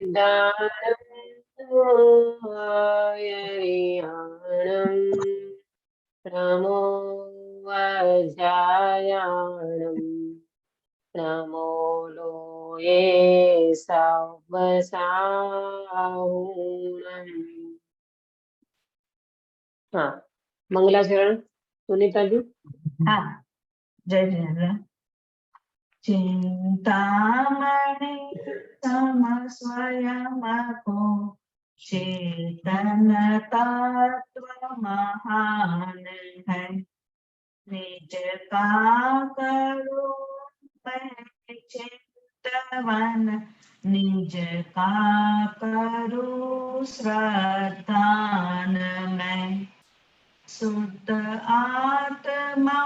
दानमायरियाणं नमो वज्रायाणं नमो लोये सवसाहुणम्। हाँ, मंगलाचरण सुनीता जी। हाँ, जय जिनेन्द्र। चिंतामणि सम स्वयं को चेतन तत्व महान है। निज का करो मैं चिंतवन, निज का करो श्रद्धान मैं। शुद्ध आत्मा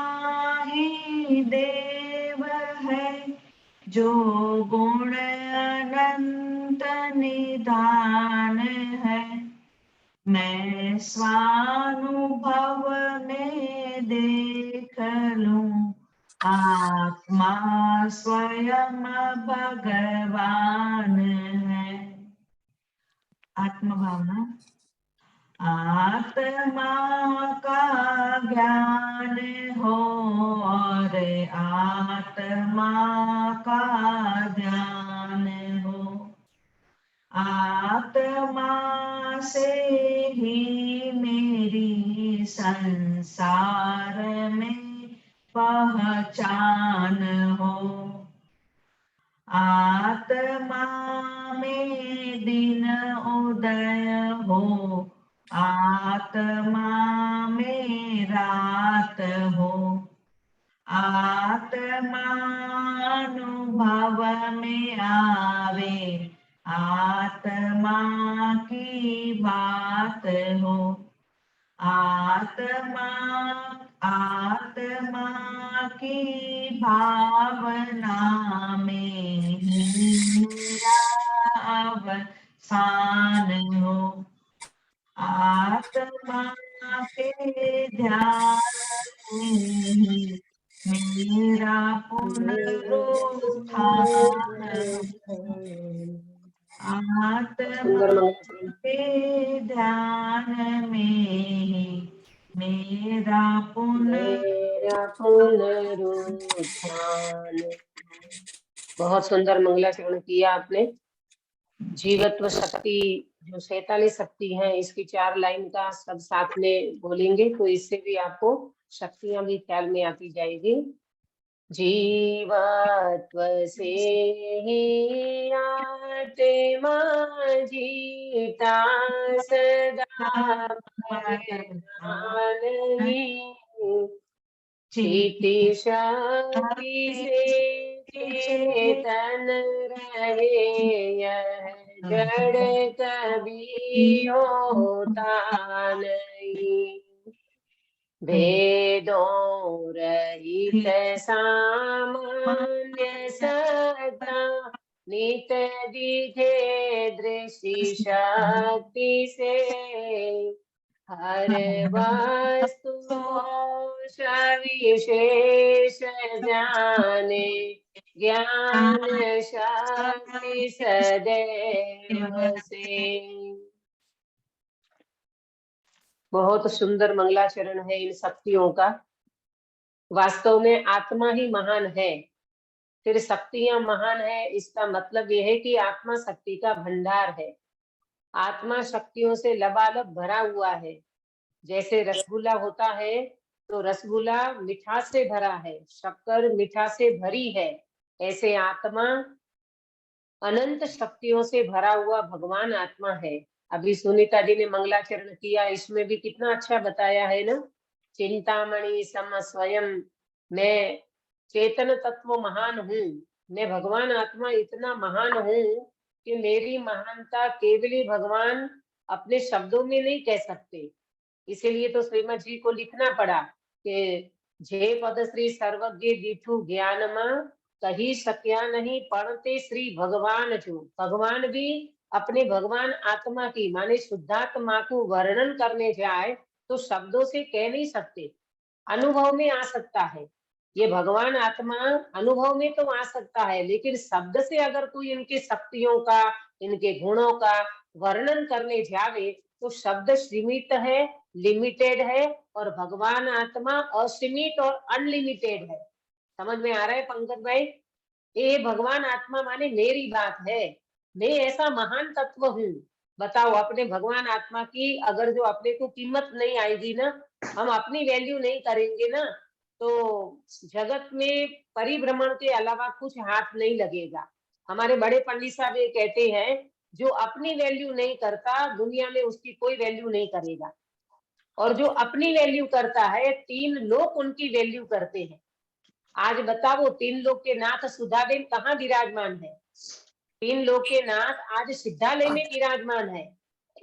ही देव है, जो गुण अनंत निधान है। मैं स्वानुभव में देख लूं, आत्मा स्वयं भगवान है। आत्म भावना। आत्मा का ज्ञान हो और आत्मा का ध्यान हो। आत्मा से ही मेरी संसार में पहचान हो। आत्मा में दिन उदय हो, आत्मा में रात हो। आत्मा अनुभव में आवे, आत्मा की बात हो। आत्मा आत्मा की भावना में ही मेरा अवसान हो। आत्मा के ध्यान में ही मेरा पुनरुत्थान हो। आत्मा के ध्यान में ही मेरा पुनरुत्थान। बहुत सुंदर मंगलाचरण किया आपने। जीवत्व शक्ति जो 47 शक्ति है, इसकी 4 लाइन का सब साथ में बोलेंगे तो इससे भी आपको शक्तियां भी ख्याल में आती जाएगी। जीवत्व से ही आत्मा जीता सदा चीति शक्ति से चेतन रहे, यह जड़ कभी होता नहीं। भेदों रहित सामान्य सत्ता, नित दिखे दृष्टि शक्ति से। हर वस्तु सविशेष जाने, ज्ञान शक्ति सदैव से। बहुत सुंदर मंगलाचरण है इन शक्तियों का। वास्तव में आत्मा ही महान है, फिर शक्तियां महान है, इसका मतलब यह है कि आत्मा शक्ति का भंडार है। आत्मा शक्तियों से लबालब भरा हुआ है। जैसे रसगुल्ला होता है तो रसगुल्ला मिठास से भरा है, शक्कर मिठास से भरी है। ऐसे आत्मा अनंत शक्तियों से भरा हुआ भगवान आत्मा है। अभी सुनीता जी ने मंगलाचरण किया, इसमें भी कितना अच्छा बताया है ना। चिंतामणि सम स्वयं, मैं चेतन तत्व महान हूँ, मैं भगवान आत्मा इतना महान हूँ कि मेरी महानता केवल ही भगवान अपने शब्दों में नहीं कह सकते। इसीलिए तो श्रीमद जी को लिखना पड़ा कि जे पद श्री सर्वज्ञ दिठु ज्ञानमा, कही सक्या नहीं पढ़ते श्री भगवान जो। भगवान भी अपने भगवान आत्मा की माने शुद्धात्मा को वर्णन करने जाए तो शब्दों से कह नहीं सकते, अनुभव में आ सकता है। ये भगवान आत्मा अनुभव में तो आ सकता है, लेकिन शब्द से अगर कोई इनकी शक्तियों का इनके गुणों का वर्णन करने जावे तो शब्द सीमित है, लिमिटेड है, और भगवान आत्मा असीमित और अनलिमिटेड है। समझ में आ रहा है पंकज भाई? ये भगवान आत्मा माने मेरी बात है, मैं ऐसा महान तत्व हूँ। बताओ, अपने भगवान आत्मा की अगर जो अपने को कीमत नहीं आएगी ना, हम अपनी वैल्यू नहीं करेंगे ना, तो जगत में परिभ्रमण के अलावा कुछ हाथ नहीं लगेगा। हमारे बड़े पंडित साहब ये कहते हैं, जो अपनी वैल्यू नहीं करता दुनिया में उसकी कोई वैल्यू नहीं करेगा, और जो अपनी वैल्यू करता है तीन लोग उनकी वैल्यू करते हैं। आज बताओ, तीन लोग के नाथ सुधाबेन कहाँ विराजमान है? तीन लोग के नाथ आज सिद्धालय में विराजमान है।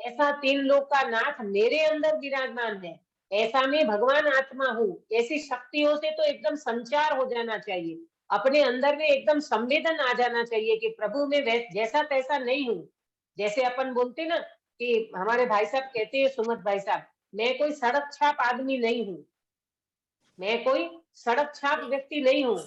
ऐसा तीन लोग का नाथ मेरे अंदर विराजमान है। ऐसा मैं भगवान आत्मा हूँ। ऐसी शक्तियों से तो एकदम संचार हो जाना चाहिए, अपने अंदर में एकदम संवेदन आ जाना चाहिए कि प्रभु मैं जैसा तैसा नहीं हूँ। जैसे अपन बोलते ना कि हमारे भाई साहब कहते हैं, सुमत भाई साहब, मैं कोई सड़क छाप आदमी नहीं हूँ, मैं कोई सड़क छाप व्यक्ति नहीं हूँ,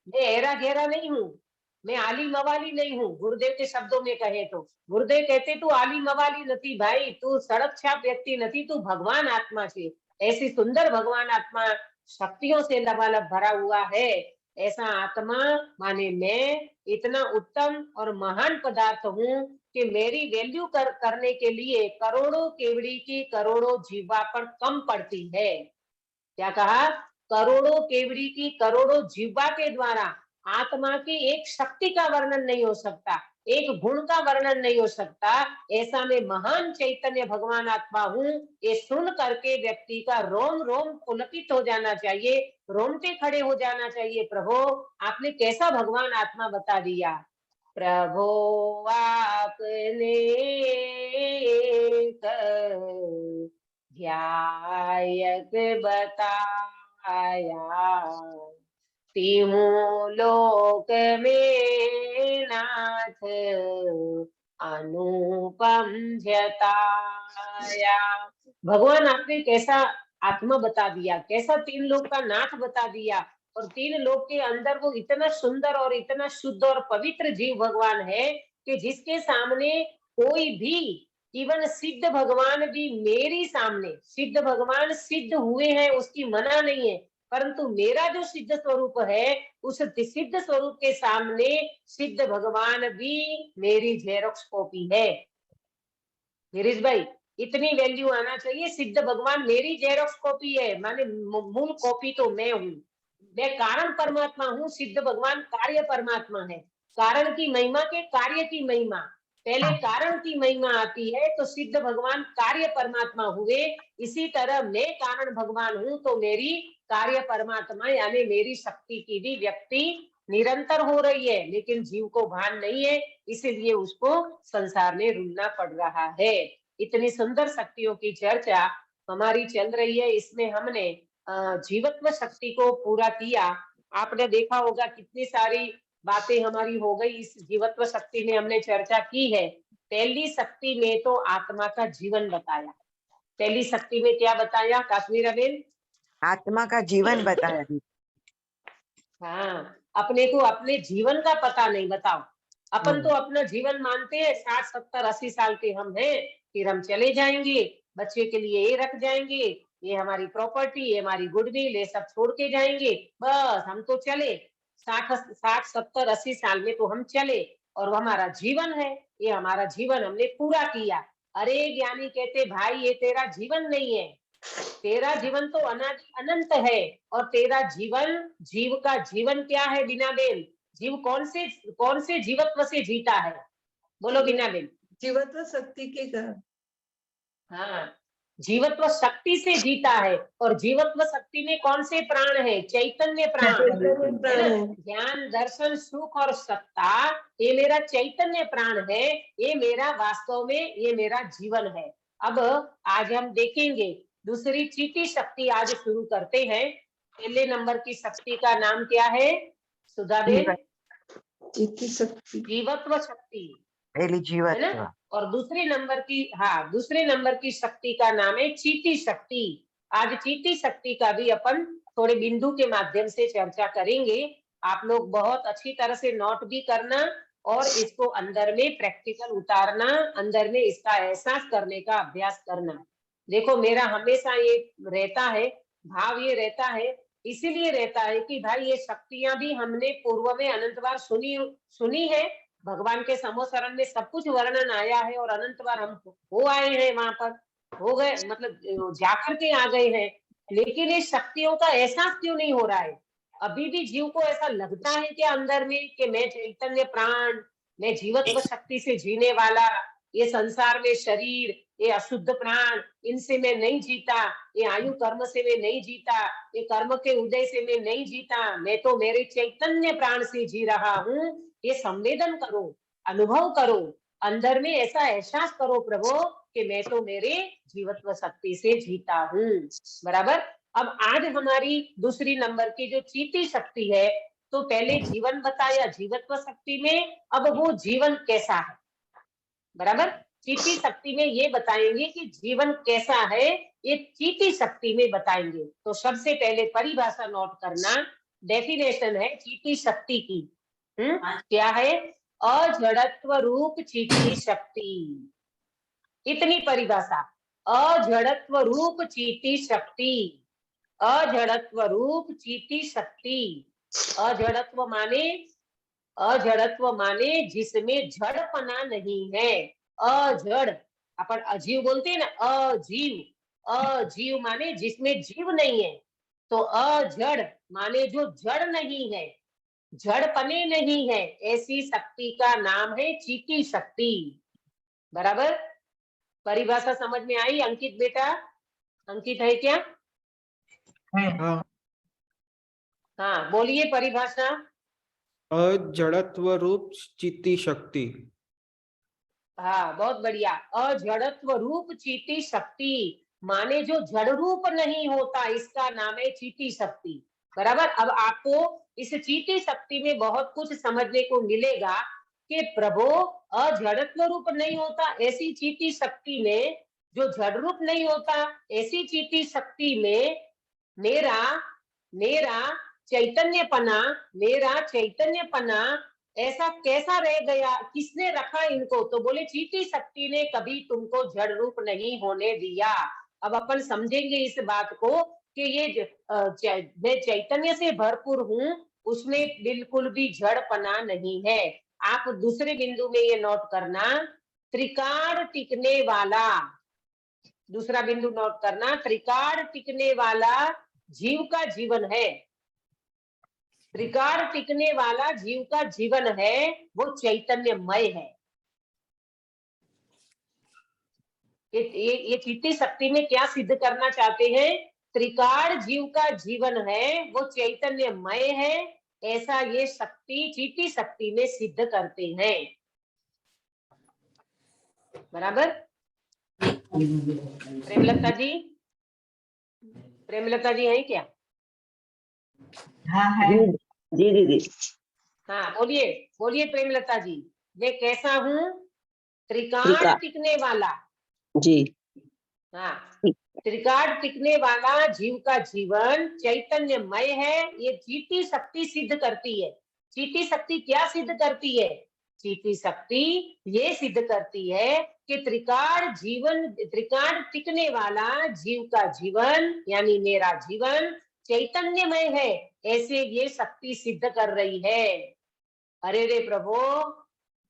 मैं ऐरा गहरा नहीं हूँ, मैं आली मवाली नहीं हूँ। गुरुदेव के शब्दों में कहे तो गुरुदेव कहते तू आली मवाली नथी भाई, तू सड़क छाप व्यक्ति नथी, तू भगवान आत्मा छे। ऐसी सुंदर भगवान आत्मा शक्तियों से लबालब भरा हुआ है। ऐसा आत्मा माने मैं इतना उत्तम और महान पदार्थ हूँ कि मेरी वैल्यू करने के लिए करोड़ों केवड़ी की करोड़ों जीवा पर कम पड़ती है। क्या कहा? करोड़ों केवड़ी की करोड़ों जीवा के द्वारा आत्मा की एक शक्ति का वर्णन नहीं हो सकता, एक गुण का वर्णन नहीं हो सकता। ऐसा मैं महान चैतन्य भगवान आत्मा हूँ, ये सुन करके व्यक्ति का रोम रोम पुलकित हो जाना चाहिए, रोमटे खड़े हो जाना चाहिए। प्रभु आपने कैसा भगवान आत्मा बता दिया। प्रभो आपने ध्यायक बताया, तीनों लोक में नाथ अनुपम जताया। भगवान आपने कैसा आत्मा बता दिया, कैसा तीन लोक का नाथ बता दिया, और तीन लोक के अंदर वो इतना सुंदर और इतना शुद्ध और पवित्र जीव भगवान है कि जिसके सामने कोई भी, इवन सिद्ध भगवान भी मेरी सामने, सिद्ध भगवान सिद्ध हुए हैं उसकी मना नहीं है, परंतु मेरा जो सिद्ध स्वरूप है उस सिद्ध स्वरूप के सामने सिद्ध भगवान भी मेरी जेरोक्स कॉपी है। गिरीश भाई, इतनी वैल्यू आना चाहिए, सिद्ध भगवान मेरी जेरोक्स कॉपी है, माने मूल कॉपी तो मैं हूँ। मैं कारण परमात्मा हूँ, सिद्ध भगवान कार्य परमात्मा है। कारण की महिमा के कार्य की महिमा, पहले कारण की महिमा आती है तो सिद्ध भगवान कार्य परमात्मा हुए। इसी तरह मैं कारण भगवान हूँ तो मेरी कार्य परमात्मा यानी मेरी शक्ति की भी व्यक्ति निरंतर हो रही है, लेकिन जीव को भान नहीं है, इसीलिए उसको संसार में रुलना पड़ रहा है। इतनी सुंदर शक्तियों की चर्चा हमारी चल रही है, इसमें हमने जीवत्व शक्ति को पूरा किया। आपने देखा होगा कितनी सारी बातें हमारी हो गई, इस जीवत्व शक्ति में हमने चर्चा की है। पहली शक्ति में तो आत्मा का जीवन बताया। पहली शक्ति में क्या बताया काश्मीर बेन? आत्मा का जीवन बताया। हाँ, अपने को अपने जीवन का पता नहीं। बताओ, अपन तो अपना जीवन मानते हैं 60 70 80 साल के हम हैं, फिर हम चले जाएंगे, बच्चे के लिए ये रख जाएंगे, ये हमारी प्रॉपर्टी, ये हमारी गुडविल, ये सब छोड़ के जाएंगे, बस हम तो चले 60 70 80 साल में तो हम चले, और वो हमारा जीवन है, ये हमारा जीवन हमने पूरा किया। अरे ज्ञानी कहते भाई ये तेरा जीवन नहीं है, तेरा जीवन तो अनादि अनंत है, और तेरा जीवन, जीव का जीवन क्या है बीना बेन? जीव कौन से जीवत्व से जीता है? बोलो बीना बेन। जीवत्व शक्ति के कारण। हाँ, जीवत्व शक्ति से जीता है, और जीवत्व शक्ति में कौन से प्राण है? चैतन्य प्राण है ना? ज्ञान दर्शन सुख और सत्ता, ये मेरा चैतन्य प्राण है, ये मेरा वास्तव में ये मेरा जीवन है। अब आज हम देखेंगे दूसरी चीटी शक्ति, आज शुरू करते हैं। पहले नंबर की शक्ति का नाम क्या है सुधाबेन? चीटी शक्ति, जीवत्व शक्ति पहली है जीवत्व, ना? और दूसरे नंबर की शक्ति का नाम है चीटी शक्ति। आज चीटी शक्ति का भी अपन थोड़े बिंदु के माध्यम से चर्चा करेंगे। आप लोग बहुत अच्छी तरह से नोट भी करना, और इसको अंदर में प्रैक्टिकल उतारना, अंदर में इसका एहसास करने का अभ्यास करना। देखो मेरा हमेशा ये रहता है, भाव ये रहता है, इसीलिए रहता है कि भाई ये शक्तियां भी हमने पूर्व में अनंत बार सुनी है। भगवान के समोसरण में सब कुछ वर्णन आया है और अनंत बार हम हो आए हैं, वहां पर हो गए, मतलब जाकर के आ गए हैं। लेकिन ये शक्तियों का एहसास क्यों नहीं हो रहा है? अभी भी जीव को ऐसा लगता है कि अंदर में कि मैं चैतन्य प्राण, मैं जीवत्व शक्ति से जीने वाला, ये संसार में शरीर, ये अशुद्ध प्राण, इनसे मैं नहीं जीता, ये आयु कर्म से मैं नहीं जीता, ये कर्म के उदय से मैं नहीं जीता, मैं तो मेरे चैतन्य प्राण से जी रहा हूँ। ये संवेदन करो, अनुभव करो, अंदर में ऐसा एहसास करो प्रभु कि मैं तो मेरे जीवत्व शक्ति से जीता हूँ। बराबर। अब आज हमारी दूसरी नंबर की जो चीटी शक्ति है, तो पहले जीवन बताया जीवत्व शक्ति में, अब वो जीवन कैसा है। बराबर। चीटी शक्ति में ये बताएंगे कि जीवन कैसा है, ये चीटी शक्ति में बताएंगे। तो सबसे पहले परिभाषा नोट करना, डेफिनेशन है चीटी शक्ति की। क्या है? अजड़त्व रूप चीटी शक्ति। इतनी परिभाषा, अजड़त्व रूप चीटी शक्ति, अजड़त्व रूप चीटी शक्ति। अजड़त्व माने, अजड़त्व माने जिसमें जड़पना नहीं है। अजड़, अपन अजीव बोलते हैं ना, अजीव, अजीव माने जिसमें जीव नहीं है। तो अजड़ माने जो जड़ नहीं है, जड़पने नहीं है, ऐसी शक्ति का नाम है चीटी शक्ति। बराबर। परिभाषा समझ में आई अंकित बेटा? अंकित है क्या? हाँ। हाँ बोलिए परिभाषा। अजड़त्व रूप चित्ती शक्ति। हाँ बहुत बढ़िया। अजड़त्व रूप चीटी शक्ति माने जो जड़ रूप नहीं होता, इसका नाम है चीटी शक्ति। बराबर। अब आपको इस चीटी शक्ति में बहुत कुछ समझने को मिलेगा कि प्रभु अजड़त्व रूप नहीं होता, ऐसी चीटी शक्ति में जो जड़ रूप नहीं होता, ऐसी चीटी शक्ति में मेरा चैतन्यपना, मेरा चैतन्यपना ऐसा कैसा रह गया, किसने रखा इनको? तो बोले चीटी शक्ति ने कभी तुमको जड़ रूप नहीं होने दिया। अब अपन समझेंगे इस बात को कि ये मैं चैतन्य से भरपूर हूँ, उसमें बिल्कुल भी जड़पना नहीं है। आप दूसरे बिंदु में ये नोट करना, त्रिकाण टिकने वाला, दूसरा बिंदु नोट करना, त्रिकाण टिकने वाला जीव का जीवन है। त्रिकाण टिकने वाला जीव का जीवन है, वो चैतन्यमय है। ये चीटी शक्ति में क्या सिद्ध करना चाहते हैं? त्रिकाण जीव का जीवन है, वो चैतन्यमय है, ऐसा ये शक्ति चीटी शक्ति में सिद्ध करते हैं। बराबर। प्रेमलता जी, प्रेमलता जी है क्या? हाँ है। जी दीदी। हाँ बोलिए, बोलिए प्रेमलता जी, मैं कैसा हूँ? त्रिकाण त्रिकाण। टिकने वाला। जी। हाँ, त्रिकाण टिकने वाला जीव का जीवन चैतन्यमय है, ये चीटी शक्ति सिद्ध करती है। चीटी शक्ति क्या सिद्ध करती है? चीटी शक्ति ये सिद्ध करती है कि त्रिकाण टिकने वाला जीव का जीवन यानी मेरा जीवन चैतन्यमय है, ऐसे ये शक्ति सिद्ध कर रही है। अरे रे प्रभु,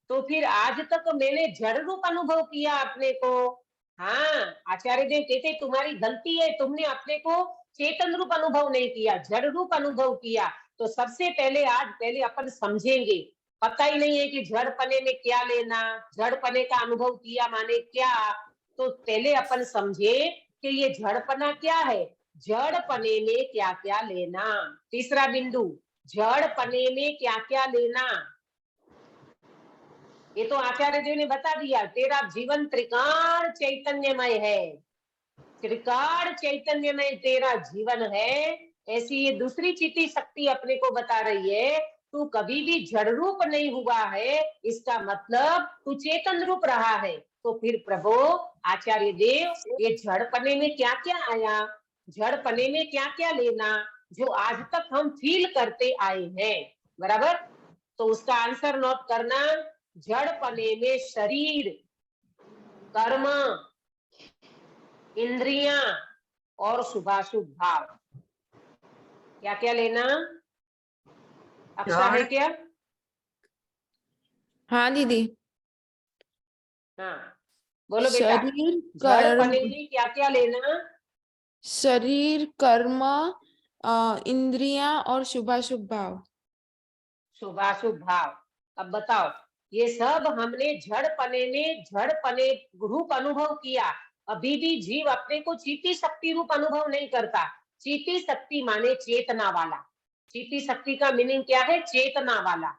तो फिर आज तक मैंने जड़ रूप अनुभव किया अपने को। हाँ, आचार्य देव कहते तुम्हारी गलती है, तुमने अपने को चेतन रूप अनुभव नहीं किया, जड़ रूप अनुभव किया। तो सबसे पहले पहले अपन समझेंगे, पता ही नहीं है कि जड़पने में क्या लेना, जड़पने का अनुभव किया माने क्या। तो पहले अपन समझे कि ये जड़पना क्या है, जड़पने में क्या क्या लेना। तीसरा बिंदु, जड़पने में क्या क्या लेना। ये तो आचार्य देव ने बता दिया, तेरा जीवन त्रिकाण चैतन्यमय है, त्रिकाण चैतन्यमय तेरा जीवन है। ऐसी ये दूसरी चीटी शक्ति अपने को बता रही है, तू कभी भी जड़ रूप नहीं हुआ है, इसका मतलब तू चेतन रूप रहा है। तो फिर प्रभु आचार्य देव, ये जड़पने में क्या क्या आया, जड़पने में क्या क्या लेना, जो आज तक हम फील करते आए हैं। बराबर। तो उसका आंसर नोट करना, जड़पने में शरीर, कर्म, इंद्रियां और शुभाशुभ भाव। क्या क्या लेना? अक्षा है क्या? हाँ दीदी। हाँ बोलो बेटा। शरीर जड़पने कर्म, में क्या क्या लेना? शरीर कर्म, इंद्रियां और शुभाशुभ भाव। शुभाशुभ भाव। अब बताओ, ये सब हमने जड़पने में जड़पने रूप अनुभव किया। अभी भी जीव अपने को चीती शक्ति रूप अनुभव नहीं करता। चीती शक्ति माने चेतना वाला। चीती शक्ति का मीनिंग क्या है? चेतना वाला,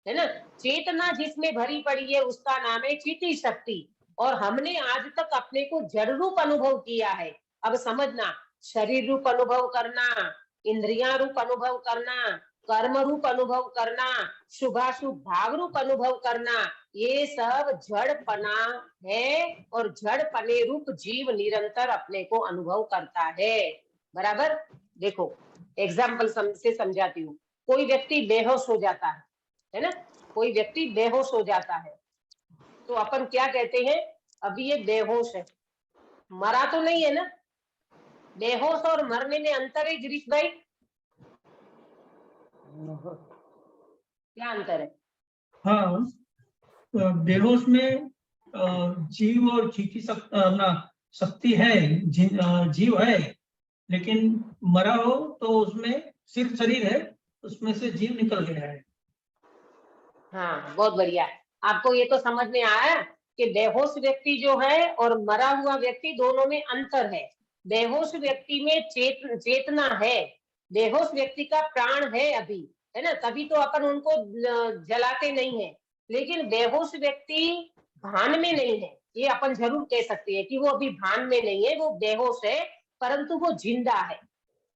है ना। चेतना जिसमें भरी पड़ी है उसका नाम है चीती शक्ति। और हमने आज तक अपने को जड़ रूप अनुभव किया है। अब समझना, शरीर रूप अनुभव करना, इंद्रियां रूप अनुभव करना, कर्म रूप अनुभव करना, शुभाशुभ भाव रूप अनुभव करना, ये सब जड़पना है। और जड़पने रूप जीव निरंतर अपने को अनुभव करता है। बराबर। देखो एग्जाम्पल से समझाती हूँ। कोई व्यक्ति बेहोश हो जाता है ना। कोई व्यक्ति बेहोश हो जाता है तो अपन क्या कहते हैं? अभी ये बेहोश है, मरा तो नहीं है ना। बेहोश और मरने में अंतर है गिरीश भाई? क्या अंतर है? हाँ, बेहोश में जीव और चीटी अपना शक्ति है, जीव है, लेकिन मरा हो तो उसमें सिर्फ शरीर है, उसमें से जीव निकल गया है। हाँ बहुत बढ़िया। आपको ये तो समझ में आया कि बेहोश व्यक्ति जो है और मरा हुआ व्यक्ति दोनों में अंतर है। बेहोश व्यक्ति में चेतना है। बेहोश व्यक्ति का प्राण है अभी, है ना, तभी तो अपन उनको जलाते नहीं है। लेकिन बेहोश व्यक्ति भान में नहीं है, ये अपन जरूर कह सकते हैं कि वो अभी भान में नहीं है, वो बेहोश है परंतु वो जिंदा है।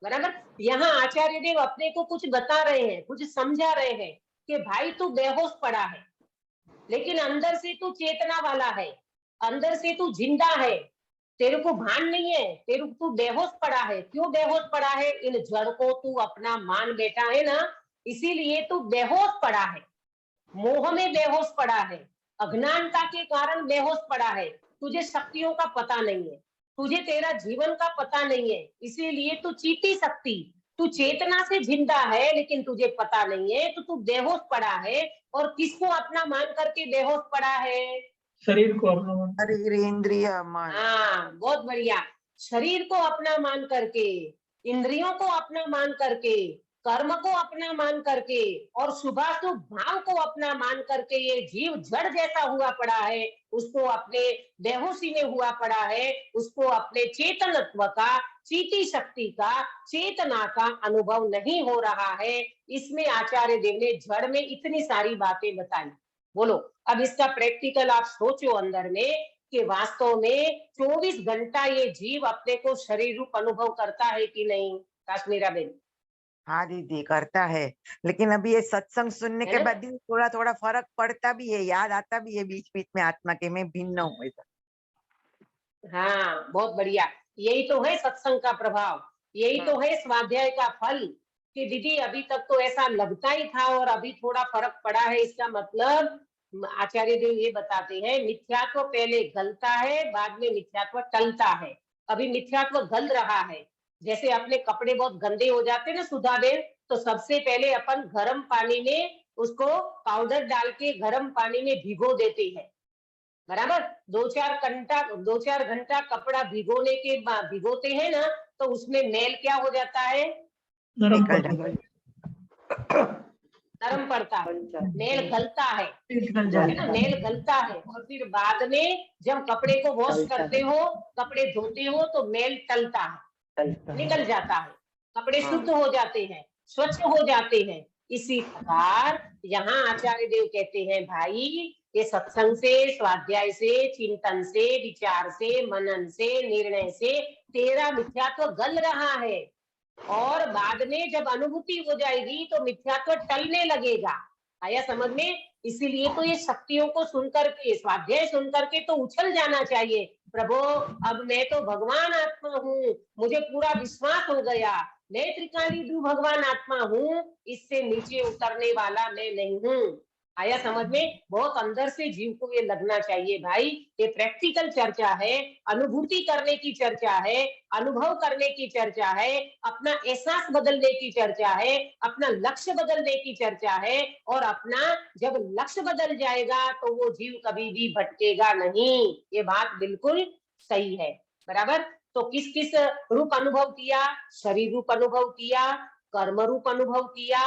बराबर। यहाँ आचार्य देव अपने को कुछ बता रहे हैं, कुछ समझा रहे हैं कि भाई तू बेहोश पड़ा है लेकिन अंदर से तू चेतना वाला है, अंदर से तू जिंदा है। तेरे को भान नहीं है, तेरे को तू बेहोश पड़ा है। क्यों बेहोश पड़ा है? इन जड़ को तू अपना मान बैठा है ना, इसीलिए तू बेहोश पड़ा है। मोह में बेहोश पड़ा है, अज्ञानता के कारण बेहोश पड़ा है। तुझे शक्तियों का पता नहीं है, तुझे तेरा जीवन का पता नहीं है, इसीलिए तू चीती शक्ति, तू चेतना से जिंदा है लेकिन तुझे पता नहीं है, तो तू बेहोश पड़ा है। और किसको अपना मान करके बेहोश पड़ा है? शरीर को अपना मान। शरीर इंद्रिय मन। हाँ बहुत बढ़िया। शरीर को अपना मान करके, इंद्रियों को अपना मान करके, कर्म को अपना मान करके और शुभाशुभ भाव को अपना मान करके ये जीव जड़ जैसा हुआ पड़ा है। उसको अपने बेहोशी में हुआ पड़ा है, उसको अपने चेतनत्व का, चीती शक्ति का, चेतना का अनुभव नहीं हो रहा है। इसमें आचार्य देव ने जड़ में इतनी सारी बातें बताई। बोलो अब इसका प्रैक्टिकल आप सोचो अंदर में कि वास्तव में 24 घंटा ये जीव अपने को शरीर रूप अनुभव करता है कि नहीं? काश्मीरा बेन। हाँ दीदी करता है, लेकिन अभी ये सत्संग सुनने है के ना? बाद भी थोड़ा थोड़ा फर्क पड़ता भी है, याद आता भी है बीच बीच में आत्मा के मैं भिन्न हूँ ऐसा। हाँ बहुत बढ़िया। यही तो है सत्संग का प्रभाव, यही तो है स्वाध्याय का फल कि दीदी अभी तक तो ऐसा लगता ही था और अभी थोड़ा फर्क पड़ा है। इसका मतलब आचार्य देव ये बताते हैं मिथ्यात्व पहले गलता है, बाद में मिथ्यात्व टलता है। अभी मिथ्यात्व गल रहा है। जैसे अपने कपड़े बहुत गंदे हो जाते हैं ना सुधा बेन, तो सबसे पहले अपन गर्म पानी में उसको पाउडर डाल के गर्म पानी में भिगो देते हैं। बराबर। 2-4 घंटा कपड़ा भिगोने के बाद भिगोते हैं ना, तो उसमें मैल क्या हो जाता है? नरम निकल पड़ता है। नरम पड़ता है, मैल गलता है निकल ना, जाता है। मैल गलता है। और फिर बाद में जब कपड़े को वॉश करते हो, कपड़े धोते हो तो मैल टलता है, निकल जाता है, कपड़े शुद्ध हो जाते हैं, स्वच्छ हो जाते हैं। इसी प्रकार यहाँ आचार्य देव कहते हैं भाई ये सत्संग से, स्वाध्याय से, चिंतन से, विचार से, मनन से, निर्णय से तेरा मिथ्यात्व गल रहा है और बाद में जब अनुभूति हो जाएगी तो मिथ्यात्व टलने लगेगा। आया समझ में? इसीलिए तो ये शक्तियों को सुनकर के, स्वाध्याय सुनकर के तो उछल जाना चाहिए, प्रभु अब मैं तो भगवान आत्मा हूँ, मुझे पूरा विश्वास हो गया, नेत्रिकाली भगवान आत्मा हूँ, इससे नीचे उतरने वाला मैं नहीं हूँ। आया समझ में? बहुत अंदर से जीव को ये लगना चाहिए भाई, ये प्रैक्टिकल चर्चा है, अनुभूति करने की चर्चा है, अनुभव करने की चर्चा है, अपना एहसास बदलने की चर्चा है, अपना लक्ष्य बदलने की चर्चा है। और अपना जब लक्ष्य बदल जाएगा तो वो जीव कभी भी भटकेगा नहीं। ये बात बिल्कुल सही है, बराबर। तो किस किस रूप अनुभव किया? शरीर रूप अनुभव किया, कर्म रूप अनुभव किया,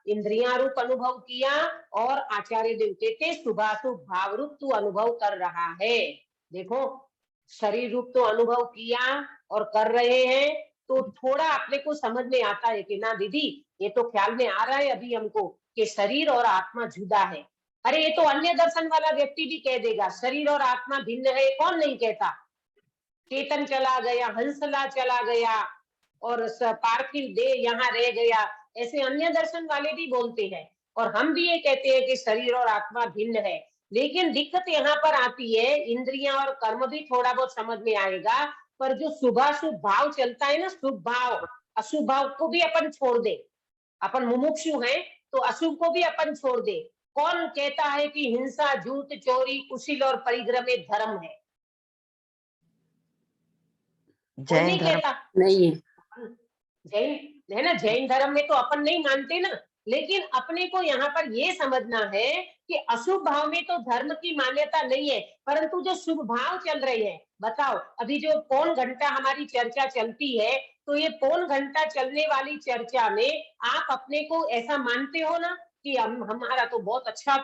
इंद्रियां रूप अनुभव किया, और आचार्य देव कहते शुभाशुभ भाव रूप तू अनुभव कर रहा है। देखो, शरीर रूप तो अनुभव किया और कर रहे हैं, तो थोड़ा अपने को समझ में आता है कि ना दीदी, ये तो ख्याल में आ रहा है अभी हमको कि शरीर और आत्मा जुदा है। अरे ये तो अन्य दर्शन वाला व्यक्ति भी कह देगा शरीर और आत्मा भिन्न है, कौन नहीं कहता? चेतन चला गया, हंसला चला गया, और पार्थिव देह यहाँ रह गया, ऐसे अन्य दर्शन वाले भी बोलते हैं। और हम भी ये कहते हैं कि शरीर और आत्मा भिन्न है। लेकिन दिक्कत यहाँ पर आती है, इंद्रियां और कर्म भी थोड़ा बहुत समझ में आएगा, पर जो शुभाशुभ भाव चलता है ना, शुभ भाव अशुभ भाव को भी अपन छोड़ दे। अपन मुमुक्षु हैं तो अशुभ को भी अपन छोड़ दे। कौन कहता है कि हिंसा, झूठ, चोरी, कुशील और परिग्रह में धर्म है? कोई जैन नहीं धर्म कहता। नहीं है। जैन है ना, जैन धर्म में तो अपन नहीं मानते ना। लेकिन अपने को यहाँ पर ये समझना है कि अशुभ भाव में तो धर्म की मान्यता नहीं है, परंतु जो शुभ भाव चल रहे हैं, बताओ अभी जो पौन घंटा हमारी चर्चा चलती है, तो ये पौन घंटा चलने वाली चर्चा में आप अपने को ऐसा मानते हो ना कि हमारा तो बहुत अच्छा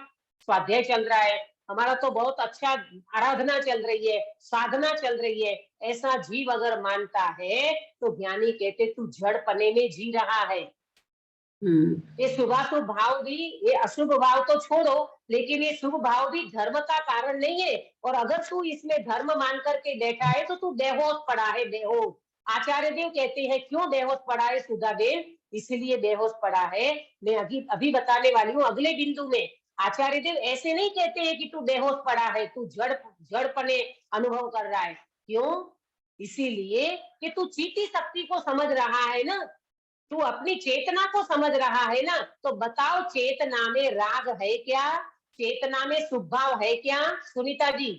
स्वाध्याय चल रहा है, हमारा तो बहुत अच्छा आराधना चल रही है, साधना चल रही है, ऐसा जीव अगर मानता है तो ज्ञानी कहते तू जड़पने में जी रहा है। ये शुभाशुभ भाव भी, ये अशुभ भाव तो छोड़ो, लेकिन ये शुभ भाव भी धर्म का कारण नहीं है। और अगर तू इसमें धर्म मान करके बैठा है तो तू बेहोश पड़ा है, बेहोश। आचार्य देव कहते हैं क्यों बेहोश पड़ा है सुधा देव? इसलिए बेहोश पड़ा है, मैं अभी बताने वाली हूँ अगले बिंदु में। आचार्य देव ऐसे नहीं कहते हैं कि तू बेहोश पड़ा है, तू जड़पने अनुभव कर रहा है। क्यों? इसीलिए कि तू चीटी शक्ति को समझ रहा है ना, तू अपनी चेतना को समझ रहा है ना। तो बताओ, चेतना में राग है क्या? चेतना में शुभ भाव है क्या सुनीता जी?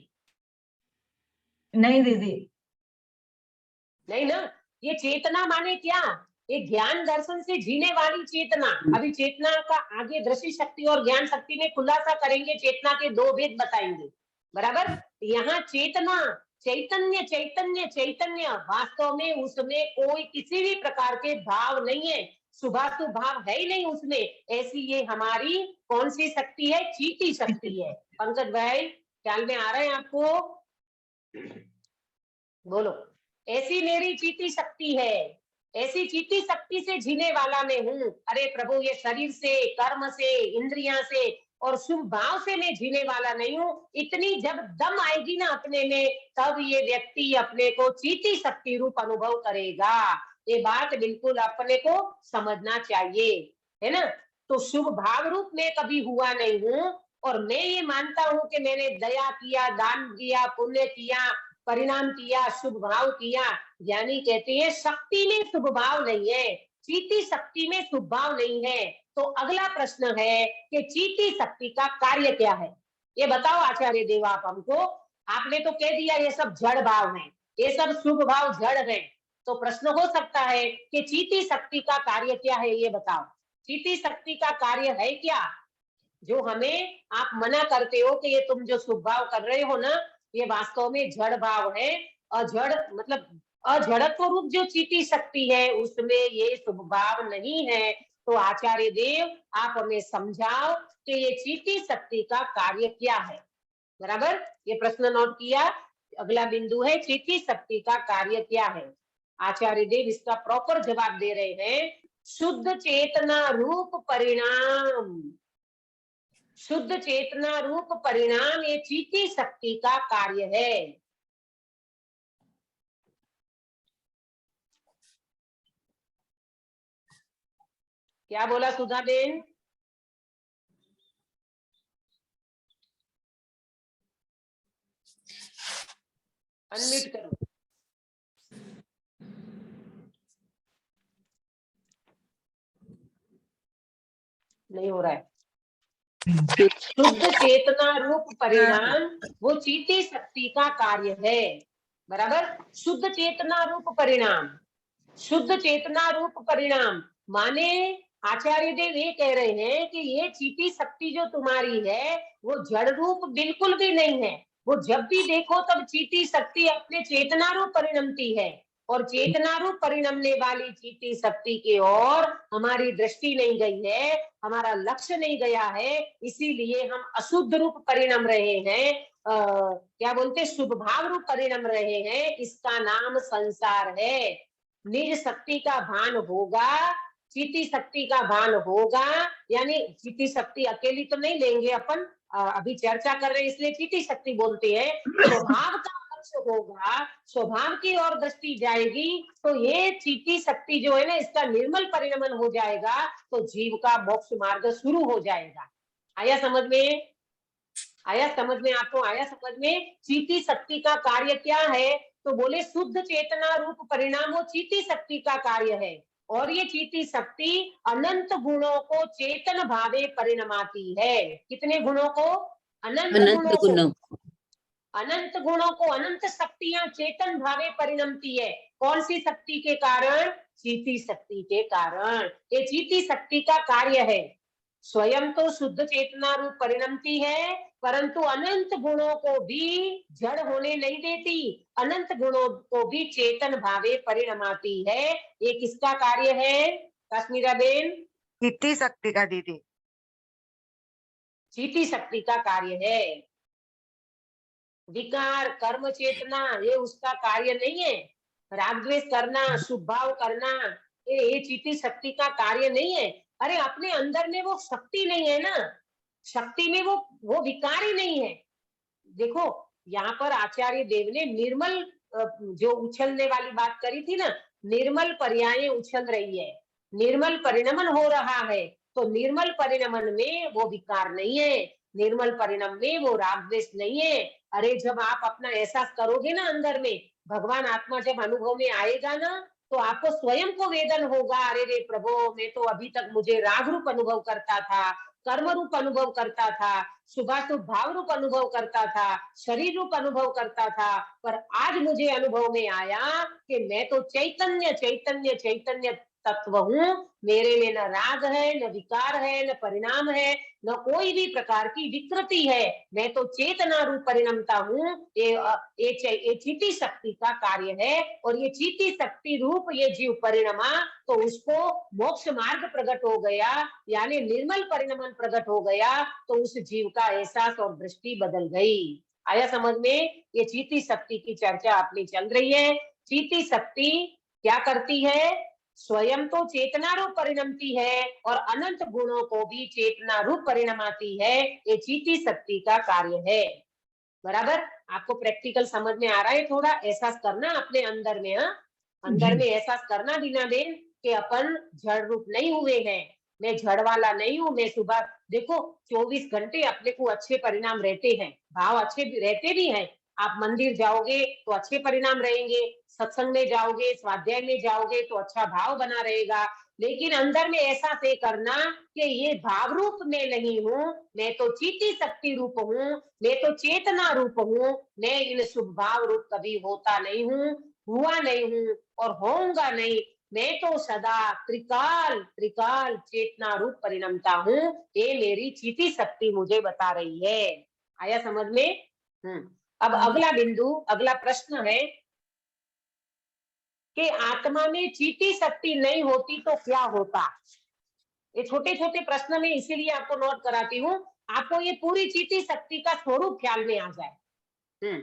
नहीं दीदी। नहीं ना। ये चेतना माने क्या? ये ज्ञान दर्शन से जीने वाली चेतना। अभी चेतना का आगे दृष्टि शक्ति और ज्ञान शक्ति में खुलासा करेंगे, चेतना के दो भेद बताएंगे, बराबर। यहाँ चेतना, चैतन्य चैतन्य चैतन्य, वास्तव में उसमें कोई किसी भी प्रकार के भाव नहीं है, शुभाशुभ भाव है ही नहीं उसमें। ऐसी ये हमारी कौन सी शक्ति है? चीटी शक्ति है। पंकज भाई, ख्याल में आ रहा है आपको? बोलो। ऐसी मेरी चीटी शक्ति है, ऐसी चीटी शक्ति से जीने वाला मैं हूँ। अरे प्रभु, ये शरीर से, कर्म से, इंद्रियां से और शुभ भाव से मैं जीने वाला नहीं हूँ। इतनी जब दम आएगी ना अपने में, तब ये व्यक्ति अपने को चीटी शक्ति रूप अनुभव करेगा। ये बात बिल्कुल अपने को समझना चाहिए, है ना। तो शुभ भाव रूप में कभी हुआ नहीं हूँ, और मैं ये मानता हूँ कि मैंने दया किया, दान किया, पुण्य किया, परिणाम किया, शुभ भाव किया। ज्ञानी कहते हैं शक्ति में शुभ भाव नहीं है, चीटी शक्ति में शुभ भाव नहीं है। तो अगला प्रश्न है कि चीटी शक्ति का कार्य क्या है? ये बताओ आचार्य देव आप हमको। आपने तो कह दिया ये सब जड़ भाव है, ये सब शुभ भाव जड़ है। तो प्रश्न हो सकता है कि चीटी शक्ति का कार्य क्या है, ये बताओ। चीटी शक्ति का कार्य है क्या? जो हमें आप मना करते हो कि ये तुम जो शुभ भाव कर रहे हो ना, ये वास्तव में जड़ भाव है। अजड़ मतलब अजड़त्व रूप जो चीटी शक्ति है, उसमें ये शुभ भाव नहीं है। तो आचार्य देव आप हमें समझाओ कि ये चीटी शक्ति का कार्य क्या है, बराबर। ये प्रश्न नोट किया। अगला बिंदु है चीटी शक्ति का कार्य क्या है। आचार्य देव इसका प्रॉपर जवाब दे रहे हैं, शुद्ध चेतना रूप परिणाम। शुद्ध चेतना रूप परिणाम ये चीटी शक्ति का कार्य है। क्या बोला सुधा बेन? अनम्यूट करो। नहीं हो रहा है। शुद्ध चेतना रूप परिणाम वो चीती शक्ति का कार्य है। बराबर, शुद्ध चेतना रूप परिणाम, शुद्ध चेतना रूप परिणाम माने आचार्य देव ये कह रहे हैं कि ये चीती शक्ति जो तुम्हारी है वो जड़ रूप बिल्कुल भी नहीं है। वो जब भी देखो तब चीती शक्ति अपने चेतना रूप परिणमती है, और चेतना रूप परिणमने वाली चीती शक्ति की ओर हमारी दृष्टि नहीं गई है, हमारा लक्ष्य नहीं गया है, इसीलिए हम अशुद्ध रूप परिणम रहे हैं। क्या बोलते, शुभ भाव रूप परिणम रहे हैं। इसका नाम संसार है। निज शक्ति का भान होगा, चीती शक्ति का भान होगा, यानी चीती शक्ति अकेली तो नहीं लेंगे अपन, अभी चर्चा कर रहे हैं इसलिए चीती शक्ति बोलते हैं। स्वभाव का लक्ष्य होगा, स्वभाव की ओर दृष्टि जाएगी, तो ये चीती शक्ति जो है ना इसका निर्मल परिणमन हो जाएगा, तो जीव का मोक्ष मार्ग शुरू हो जाएगा। आया समझ में? आया समझ में? आपको आया समझ में? चीती शक्ति का कार्य क्या है? तो बोले शुद्ध चेतना रूप परिणाम वो चीती शक्ति का कार्य है, और ये चीती शक्ति अनंत गुणों को चेतन भावे परिणमाती है। कितने गुणों को? अनंत गुणों को, अनंत गुणों को, अनंत शक्तियां चेतन भावे परिणमती है। कौन सी शक्ति के कारण? चीती शक्ति के कारण। ये चीती शक्ति का कार्य है। स्वयं तो शुद्ध चेतना रूप परिणमती है, परंतु अनंत गुणों को भी जड़ होने नहीं देती, अनंत गुणों को भी चेतन भावे परिणमाती है। ये किसका कार्य है काश्मीरा बेन? चीती शक्ति का दीदी। चीती शक्ति का कार्य है। विकार कर्म चेतना ये उसका कार्य नहीं है। राग द्वेष करना, शुभ भाव करना, ये चीती शक्ति का कार्य नहीं है। अरे अपने अंदर में वो शक्ति नहीं है ना, शक्ति में वो विकार ही नहीं है। देखो यहाँ पर आचार्य देव ने निर्मल जो उछलने वाली बात करी थी ना, निर्मल पर्याय उछल रही है, निर्मल परिणमन हो रहा है, तो निर्मल परिणमन में वो विकार नहीं है, निर्मल परिणम में वो राग द्वेष नहीं है। अरे जब आप अपना एहसास करोगे ना अंदर में, भगवान आत्मा जब अनुभव में आएगा ना, तो आपको स्वयं को वेदन होगा, अरे रे प्रभु मैं तो अभी तक मुझे राग रूप अनुभव करता था, कर्म रूप अनुभव करता था, शुभाशुभ भाव रूप अनुभव करता था, शरीर रूप अनुभव करता था, पर आज मुझे अनुभव में आया कि मैं तो चैतन्य चैतन्य चैतन्य तत्व हूँ। मेरे में न राग है, न विकार है, न परिणाम है, न कोई भी प्रकार की विकृति है। मैं तो चेतना रूप परिणमता हूँ। ये चीती शक्ति का कार्य है, और ये चीती शक्ति रूप ये जीव परिणमा, तो उसको मोक्ष मार्ग प्रकट हो गया, यानी निर्मल परिणमन प्रकट हो गया, तो उस जीव का एहसास और दृष्टि बदल गई। आया समझ में? ये चीती शक्ति की चर्चा अपनी चल रही है। चीती शक्ति क्या करती है? स्वयं तो चेतना रूप परिणमती है, और अनंत गुणों को भी चेतना रूप परिणमाती है। ये चीती शक्ति का कार्य है। बराबर? आपको प्रैक्टिकल समझ में आ रहा है? थोड़ा एहसास करना अपने अंदर में, अंदर में एहसास करना बिना बेन कि अपन जड़ रूप नहीं हुए हैं, मैं जड़ वाला नहीं हूँ। मैं सुबह देखो 24 घंटे अपने को अच्छे परिणाम रहते हैं, भाव अच्छे रहते भी हैं। आप मंदिर जाओगे तो अच्छे परिणाम रहेंगे, सत्संग में जाओगे, स्वाध्याय में जाओगे तो अच्छा भाव बना रहेगा, लेकिन अंदर में ऐसा से करना कि ये भाव रूप में नहीं हूँ, मैं तो चीती शक्ति रूप हूँ, मैं तो चेतना रूप हूँ, मैं इन शुभ भाव रूप कभी होता नहीं हूँ, हुआ नहीं हूँ और होऊंगा नहीं। मैं तो सदा त्रिकाल त्रिकाल चेतना रूप परिणमता हूँ। ये मेरी चीती शक्ति मुझे बता रही है। आया समझ में? अब अगला बिंदु, अगला प्रश्न है कि आत्मा में चीती शक्ति नहीं होती तो क्या होता? ये छोटे छोटे प्रश्न में इसीलिए आपको नोट कराती हूँ, आपको ये पूरी चीती शक्ति का स्वरूप ख्याल में आ जाए।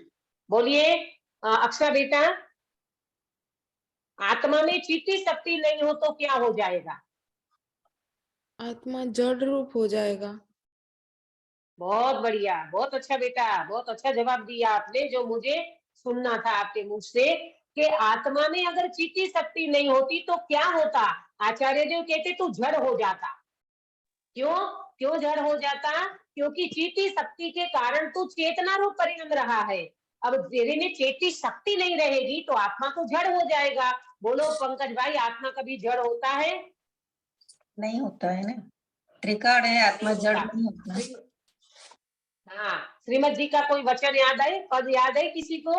बोलिए अक्षय बेटा, आत्मा में चीती शक्ति नहीं हो तो क्या हो जाएगा? आत्मा जड़ रूप हो जाएगा। बहुत बढ़िया, बहुत अच्छा बेटा, बहुत अच्छा जवाब दिया आपने, जो मुझे सुनना था आपके मुख से कि आत्मा में अगर चीती शक्ति नहीं होती तो क्या होता? आचार्य देव कहते तू जड़ हो जाता। क्यों जड़ हो जाता? क्योंकि चीती शक्ति के कारण तू चेतना रूप परिणम रहा है। अब तेरे में चेती शक्ति नहीं रहेगी तो आत्मा तो जड़ हो जाएगा। बोलो पंकज भाई, आत्मा कभी जड़ होता है? नहीं होता है ना। त्रिकाल है, आत्मा जड़ नहीं होता। हाँ, श्रीमद जी का कोई वचन याद है, पद याद है किसी को?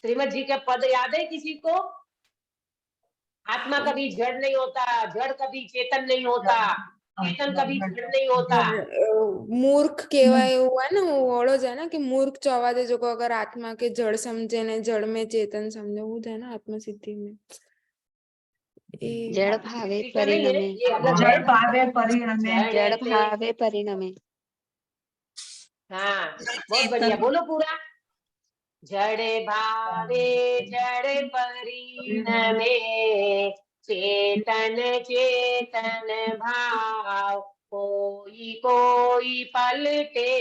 श्रीमद जी का पद याद है किसी को? आत्मा कभी जड़ नहीं होता, जड़ कभी चेतन नहीं होता, चेतन कभी जड़ नहीं होता। મૂર્ખ કહેવાય એવું હોય ને, ઓળો જાય ને કે મૂર્ખ ચવાદે જો को अगर आत्मा के जड़ समझे ने जड़ में चेतन समझे वो है ना आत्मा सिद्धि में जड़ आत्मा भावे सिद्धि का नहीं है, परिणमे ये अलग जड़ है। भावे परिणमे। जड़ जड़ ऐसे- भावे परिणमे हाँ, बहुत बढ़िया, बोलो पूरा। जड़ भावे जड़ परिणमे, चेतन चेतन भाव, कोई कोई पलटे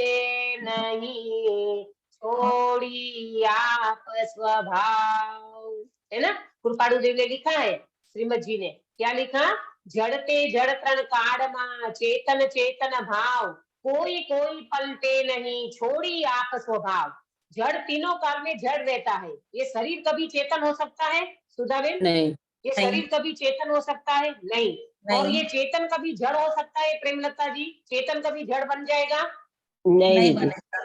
नहीं, छोड़ी आप स्वभाव। है ना, कृपाणु देव ने लिखा है, श्रीमद जी ने क्या लिखा? जड़ते जड़ तरण काढ़ मा, चेतन चेतन भाव, कोई कोई पलटे नहीं, छोड़ी आप स्वभाव। जड़ तीनों काल में जड़ रहता है। ये शरीर कभी चेतन हो सकता है सुधाबेन? नहीं, ये शरीर कभी चेतन हो सकता है? नहीं। और नहीं। ये चेतन कभी जड़ हो सकता है प्रेमलता जी? चेतन कभी जड़ बन जाएगा? नहीं बनेगा,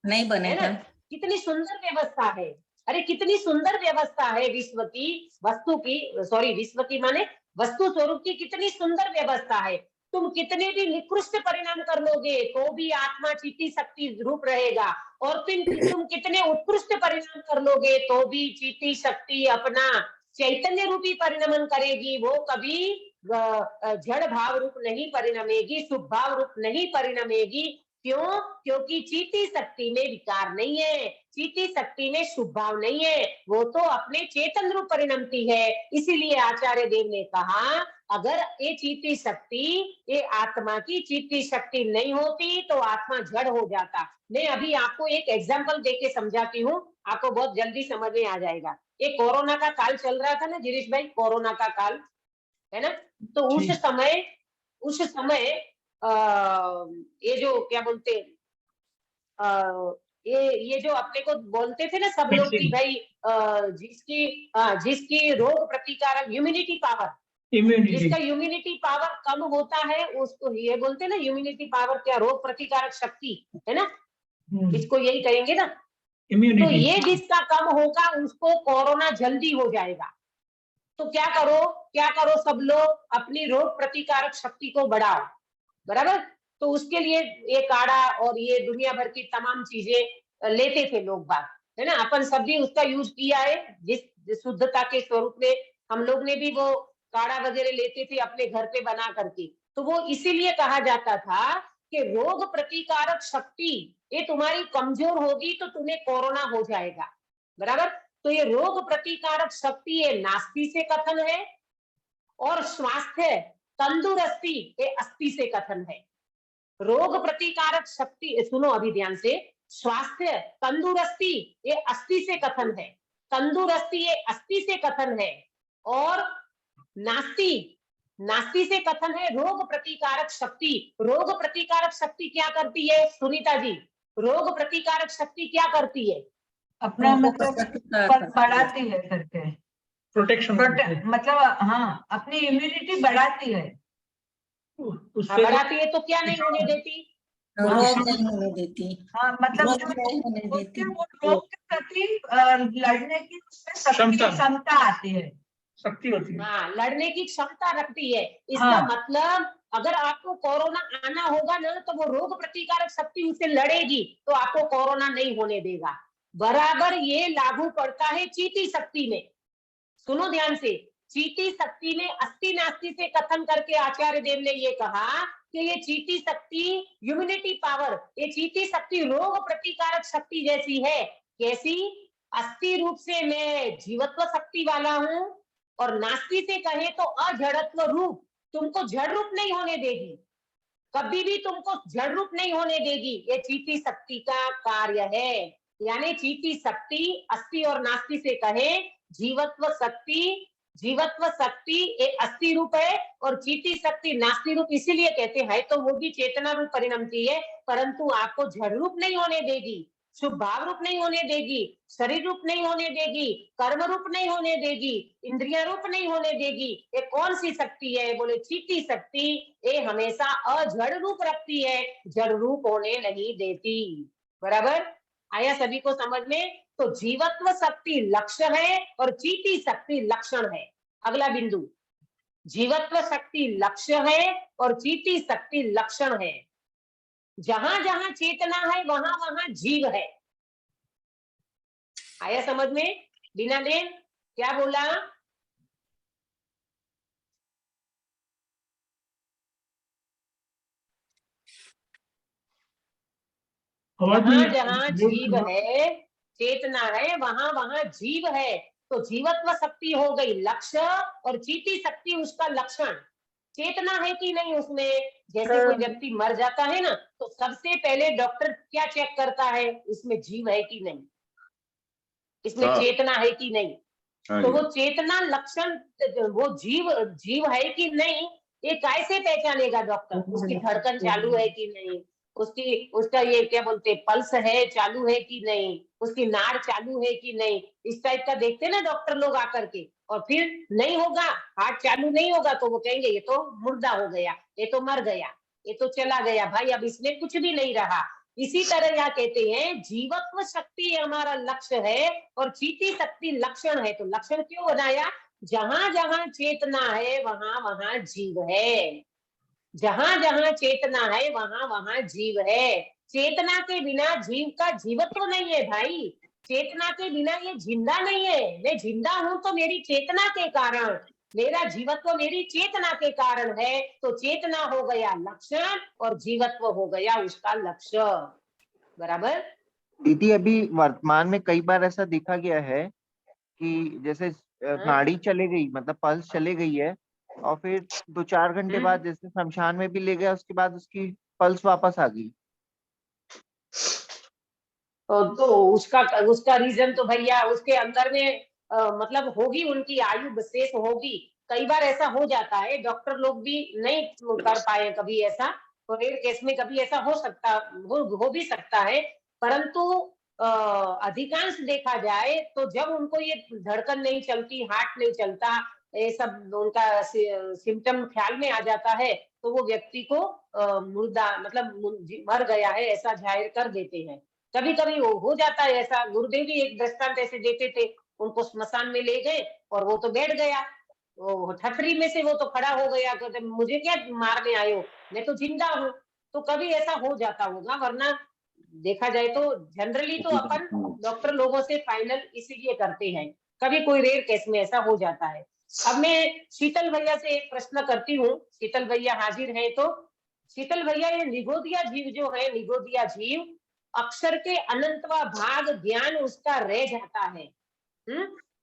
नहीं है बनेगा। ना? कितनी सुंदर व्यवस्था है। अरे कितनी सुंदर व्यवस्था है विश्व की, वस्तु की, सॉरी विश्व की माने वस्तु स्वरूप की कितनी सुंदर व्यवस्था है। तुम कितने भी निकृष्ट परिणाम कर लोगे तो भी आत्मा चित्ती शक्ति रूप रहेगा, और तुम कितने उत्कृष्ट परिणाम कर लोगे तो भी चित्ती शक्ति अपना चैतन्य रूपी परिणमन करेगी। वो कभी जड़ भाव रूप नहीं परिणमेगी, शुभ भाव रूप नहीं परिणमेगी। क्यों? क्योंकि चीती शक्ति में विकार नहीं है, चीती शक्ति में शुभ भाव नहीं है, वो तो अपने चेतन रूप परिणमती है। इसीलिए आचार्य देव ने कहा अगर ये चीती शक्ति, ये आत्मा की चीती शक्ति नहीं होती तो आत्मा जड़ हो जाता। मैं अभी आपको एक एग्जाम्पल देके समझाती हूँ, आपको बहुत जल्दी समझ में आ जाएगा। ये कोरोना का काल चल रहा था ना गिरीश भाई, कोरोना का काल है ना, तो उस समय ये जो क्या बोलते ये जो अपने को बोलते थे ना सब लोग कि भाई जिसकी रोग प्रतिकारक इम्यूनिटी पावर, जिसका इम्यूनिटी पावर कम होता है उसको ये बोलते हैं ना इम्यूनिटी पावर, क्या रोग प्रतिकारक शक्ति है ना, इसको यही कहेंगे ना। तो ये जिसका कम होगा उसको कोरोना जल्दी हो जाएगा। तो क्या करो सब लोग अपनी रोग प्रतिकारक शक्ति को बढ़ाओ, बराबर। तो उसके लिए ये काढ़ा और ये दुनिया भर की तमाम चीजें लेते थे लोग बात, है ना। अपन सब भी उसका यूज किया है, जिस शुद्धता के स्वरूप में हम लोग ने भी वो काढ़ा वगैरह लेते थे अपने घर पे बना करके। तो वो इसीलिए कहा जाता था कि रोग प्रतिकारक शक्ति ये तुम्हारी कमजोर होगी तो तुम्हें कोरोना हो जाएगा, बराबर। तो ये रोग प्रतिकारक शक्ति ये नास्ति से कथन है, और स्वास्थ्य तंदुरुस्ती ये अस्थि से कथन है। रोग प्रतिकारक शक्ति, सुनो अभी ध्यान से, स्वास्थ्य तंदुरुस्ती ये अस्थि से कथन है, तंदुरुस्ती ये अस्थि से कथन है, और नास्ति से कथन है रोग प्रतिकारक शक्ति। रोग प्रतिकारक शक्ति क्या करती है सुनीता जी? रोग प्रतिकारक शक्ति क्या करती है? अपना मतलब बढ़ाती है करके, प्रोटेक्शन मतलब हाँ अपनी इम्यूनिटी बढ़ाती है। बढ़ाती है तो क्या नहीं होने देती? रोग नहीं होने देती। हाँ मतलब रोग के प्रति लड़ने की क्षमता आती है, शक्ति होती है। हाँ, लड़ने की क्षमता रखती है। इसका मतलब अगर आपको कोरोना आना होगा ना तो वो रोग प्रतिकारक शक्ति उससे लड़ेगी तो आपको कोरोना नहीं होने देगा। बराबर ये लागू पड़ता है चीती शक्ति में। सुनो ध्यान से, चीती शक्ति में अस्थि नास्ति से कथन करके आचार्य देव ने ये कहा कि ये चीती शक्ति इम्यूनिटी पावर, ये चीती शक्ति रोग प्रतिकारक शक्ति जैसी है। कैसी? अस्थि रूप से मैं जीवत्व शक्ति वाला हूं, और नास्ति से कहे तो अजड़त्व रूप, तुमको जड़ रूप नहीं होने देगी, कभी भी तुमको जड़ रूप नहीं होने देगी। ये चीती शक्ति का कार्य है। यानी चीती शक्ति अस्थि और नास्ति से कहे जीवत्व शक्ति ये अस्थि रूप है और चीती शक्ति नास्ति रूप, इसीलिए कहते हैं तो वो भी चेतना रूप परिणमती है, परंतु आपको जड़ रूप नहीं होने देगी। शुभ भाव रूप नहीं होने देगी, शरीर रूप नहीं होने देगी, कर्म रूप नहीं होने देगी, इंद्रिय रूप नहीं होने देगी। ये कौन सी शक्ति है? बोले चित्ती शक्ति। ये हमेशा अजड़ रूप रखती है, जड़ रूप होने नहीं देती। बराबर आया सभी को समझ में? तो जीवत्व शक्ति लक्ष्य है और चीटी शक्ति लक्षण है। अगला बिंदु, जीवत्व शक्ति लक्ष्य है और चीटी शक्ति लक्षण है। जहां जहां चेतना है वहां वहां जीव है। आया समझ में? बीना देन क्या बोला? जहां जहां जीव है, चेतना है, वहां वहां जीव है। तो जीवत्व शक्ति हो गई लक्ष्य और चीटी शक्ति उसका लक्षण। चेतना है कि नहीं उसमें? जैसे कोई व्यक्ति मर जाता है ना, तो सबसे पहले डॉक्टर क्या चेक करता है? इसमें जीव है कि नहीं, इसमें चेतना है कि नहीं। तो वो चेतना लक्षण, वो जीव है कि नहीं, ये कैसे पहचानेगा डॉक्टर? उसकी धड़कन चालू है कि नहीं, उसका ये क्या बोलते पल्स है चालू है कि नहीं, उसकी नाड़ चालू है कि नहीं, इस टाइप का देखते ना डॉक्टर लोग आकर के। और फिर नहीं होगा, हार्ट चालू नहीं होगा, तो वो कहेंगे ये तो मुर्दा हो गया, ये तो मर गया, ये तो चला गया भाई, अब इसमें कुछ भी नहीं रहा। इसी तरह यहाँ कहते हैं जीवत्व शक्ति हमारा लक्ष्य है और चीटी शक्ति लक्षण है। तो लक्षण क्यों बनाया? जहां जहां चेतना है वहां वहां जीव है। जहां जहां चेतना है वहां वहां जीव है। चेतना के बिना जीव का जीवत्व नहीं है भाई। चेतना के बिना ये जिंदा नहीं है। मैं जिंदा हूं तो मेरी चेतना के कारण, मेरा जीवत्व मेरी चेतना के कारण है। तो चेतना हो गया लक्षण और जीवत्व हो गया उसका लक्ष्य। बराबर दीदी, अभी वर्तमान में कई बार ऐसा देखा गया है कि जैसे नाड़ी चले गई, मतलब पल्स चले गई है, और फिर 2-4 घंटे बाद जैसे शमशान में भी ले गया, उसके बाद उसकी पल्स वापस आ गई। तो उसका रीजन तो भैया उसके अंदर में मतलब होगी, उनकी आयु विशेष होगी। कई बार ऐसा हो जाता है, डॉक्टर लोग भी नहीं कर पाए कभी ऐसा, तो रेयर केस में कभी ऐसा हो भी सकता है। परंतु अधिकांश देखा जाए तो जब उनको ये धड़कन नहीं चलती, हार्ट नहीं चलता, ये सब उनका सिम्टम ख्याल में आ जाता है, तो वो व्यक्ति को मुर्दा मतलब मर गया है ऐसा जाहिर कर देते हैं। कभी कभी हो जाता है ऐसा। गुरुदेव भी एक दृष्टांत ऐसे देते थे, उनको स्मशान में ले गए और वो तो बैठ गया, वो ठठरी में से वो तो खड़ा हो गया, कहते मुझे क्या मारने आए हो, मैं तो जिंदा हूँ। तो कभी ऐसा हो जाता होगा, वरना देखा जाए तो जनरली तो अपन डॉक्टर लोगों से फाइनल इसीलिए करते हैं। कभी कोई रेयर केस में ऐसा हो जाता है। अब मैं शीतल भैया से एक प्रश्न करती हूँ, शीतल भैया हाजिर है तो। शीतल भैया, ये निगोदिया जीव जो है, निगोदिया जीव अक्षर के अनंतवा भाग ज्ञान उसका रह जाता है।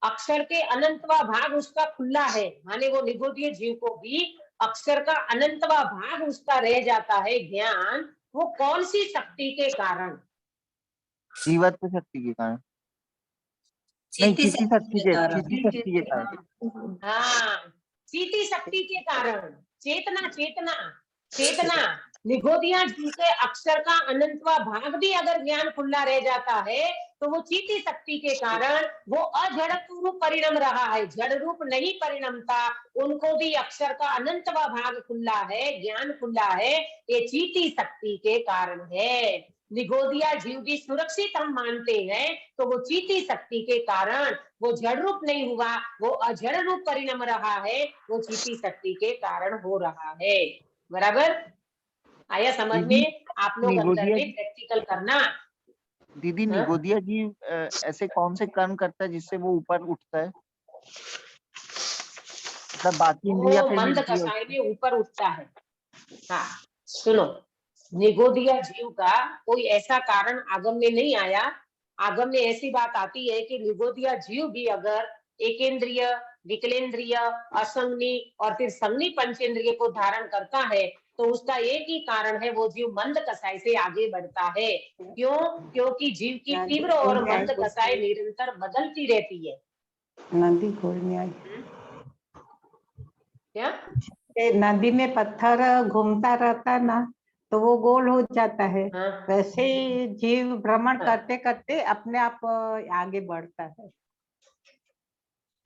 अक्षर के अनंतवा भाग उसका खुला है, माने वो निगोदिया जीव को भी अक्षर का अनंतवा भाग उसका रह जाता है ज्ञान। वो कौन सी शक्ति के कारण? जीवत्व शक्ति के कारण नहीं, चीटी शक्ति के कारण। हाँ, चीटी शक्ति के कारण। चेतना चेतना चेतना निगोदिया जीव के अक्षर का अनंतवा भाग भी अगर ज्ञान खुला रह जाता है, तो वो चीटी शक्ति के कारण वो अजड़ रूप परिणम रहा है, जड़ रूप नहीं परिणमता। उनको भी अक्षर का अनंतवा भाग खुला है, ज्ञान खुला है, ये चीटी शक्ति के कारण है। निगोदिया जीव भी सुरक्षित हम मानते हैं, तो वो चीटी शक्ति के कारण वो जड़ रूप नहीं हुआ, वो अजड़ रूप परिणम रहा है, वो चीटी शक्ति के कारण हो रहा है। बराबर आया समझ में? आप लोग अंदर में प्रैक्टिकल करना। दीदी, निगोदिया जीव ऐसे कौन से कर्म करता है जिससे वो ऊपर उठता है? मतलब बाकी इंद्रियां फिर मंद कसाय में ऊपर उठता है। हाँ सुनो, निगोदिया जीव का कोई ऐसा कारण आगम में नहीं आया। आगम में ऐसी बात आती है कि निगोदिया जीव भी अगर एकेंद्रिय, विकलेंद्रिय, असंगनी और फिर संगनी पंचेंद्रिय को धारण करता है, तो उसका एक ही कारण है, वो जीव मंद कसाय से आगे बढ़ता है। क्यों? क्योंकि जीव की तीव्र और मंद कसाय निरंतर बदलती रहती है। नदी घूमने आई क्या? नदी में पत्थर घूमता रहता ना, तो वो गोल हो जाता है। हाँ वैसे ही जीव भ्रमण हाँ करते करते अपने आप आगे बढ़ता है।